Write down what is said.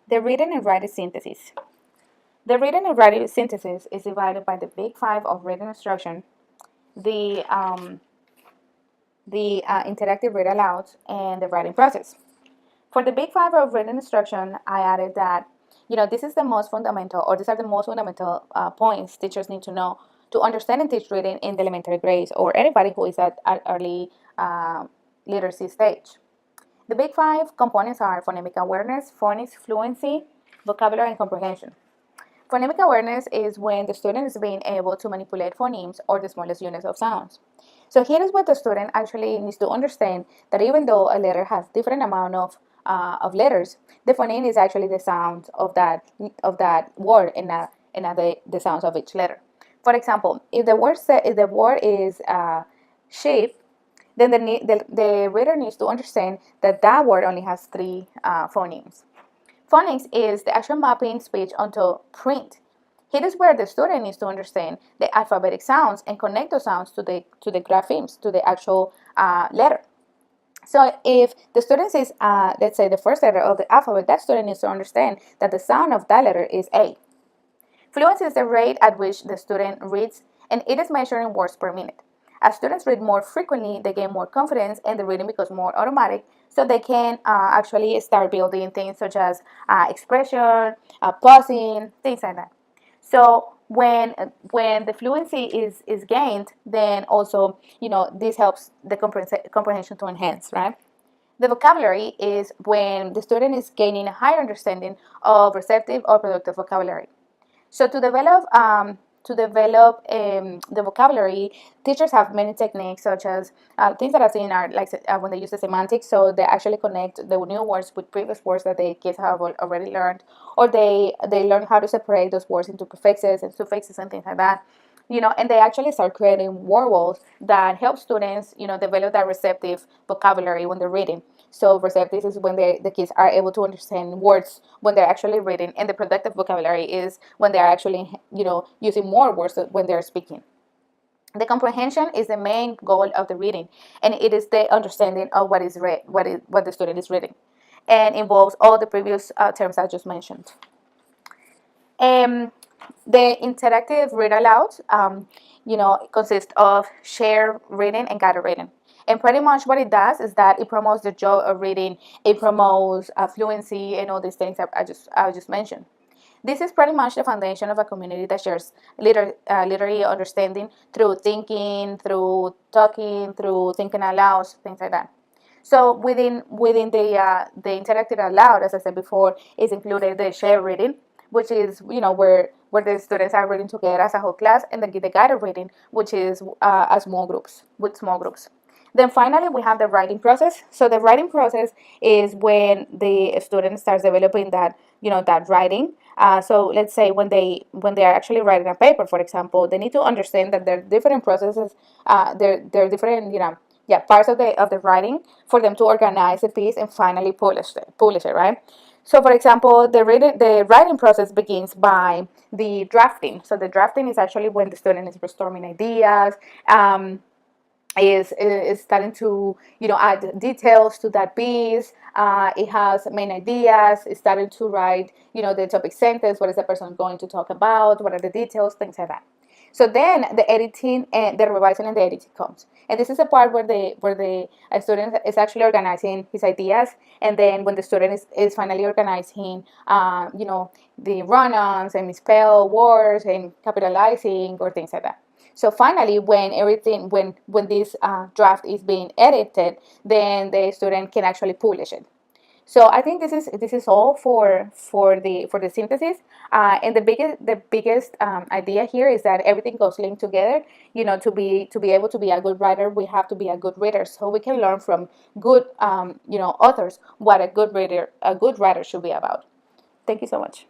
The reading and writing synthesis. The reading and writing synthesis is divided by the big five of reading instruction, the interactive read aloud, and the writing process. For the big five of reading instruction, I added that, this is the most fundamental, or these are the most fundamental points teachers need to know to understand and teach reading in the elementary grades, or anybody who is at early literacy stage. The big five components are phonemic awareness, phonics, fluency, vocabulary, and comprehension. Phonemic awareness is when the student is being able to manipulate phonemes, or the smallest units of sounds. So here is what the student actually needs to understand, that even though a letter has different amount of letters, the phoneme is actually the sound of that word, and not the sounds of each letter. For example, if the word is sheep, then the reader needs to understand that that word only has three phonemes. Phonics is the actual mapping speech onto print. Here is where the student needs to understand the alphabetic sounds and connect those sounds to the graphemes, to the actual letter. So if the student says, let's say, the first letter of the alphabet, that student needs to understand that the sound of that letter is A. Fluency is the rate at which the student reads, and it is measured in words per minute. As students read more frequently, they gain more confidence, and the reading becomes more automatic, so they can actually start building things such as expression, pausing, things like that. So when the fluency is gained, then also this helps the comprehension to enhance, right? The vocabulary is when the student is gaining a higher understanding of receptive or productive vocabulary. So to develop the vocabulary, teachers have many techniques, such as things that I've seen are like when they use the semantics. So they actually connect the new words with previous words that the kids have already learned, or they learn how to separate those words into prefixes and suffixes and things like that. And they actually start creating word walls that help students, develop that receptive vocabulary when they're reading. So receptive is when the kids are able to understand words when they're actually reading, and the productive vocabulary is when they're actually, using more words when they're speaking. The comprehension is the main goal of the reading, and it is the understanding of what is read, what the student is reading, and involves all the previous terms I just mentioned. The interactive read aloud, consists of shared reading and guided reading. And pretty much what it does is that it promotes the joy of reading, it promotes fluency, and all these things that I just mentioned. This is pretty much the foundation of a community that shares literary understanding through thinking, through talking, through thinking aloud, things like that. So within the interactive aloud, as I said before, is included the shared reading, which is where the students are reading together as a whole class, and then the guided reading, which is a small groups with small groups. Then finally, we have the writing process. So the writing process is when the student starts developing that writing. So let's say when they are actually writing a paper, for example, they need to understand that there are different processes. There are different parts of the writing for them to organize the piece and finally publish it, right? So, for example, the writing process begins by the drafting. So, the drafting is actually when the student is brainstorming ideas, is starting to add details to that piece. It has main ideas. It's starting to write the topic sentence. What is the person going to talk about? What are the details? Things like that. So then the editing and the revising and the editing comes, and this is a part where the student is actually organizing his ideas, and then when the student is finally organizing, the run-ons and misspell words and capitalizing or things like that. So finally, when this draft is being edited, then the student can actually publish it. So I think this is all for the synthesis, and the biggest idea here is that everything goes linked together. To be able to be a good writer, we have to be a good reader, so we can learn from good authors what a good writer should be about. Thank you so much.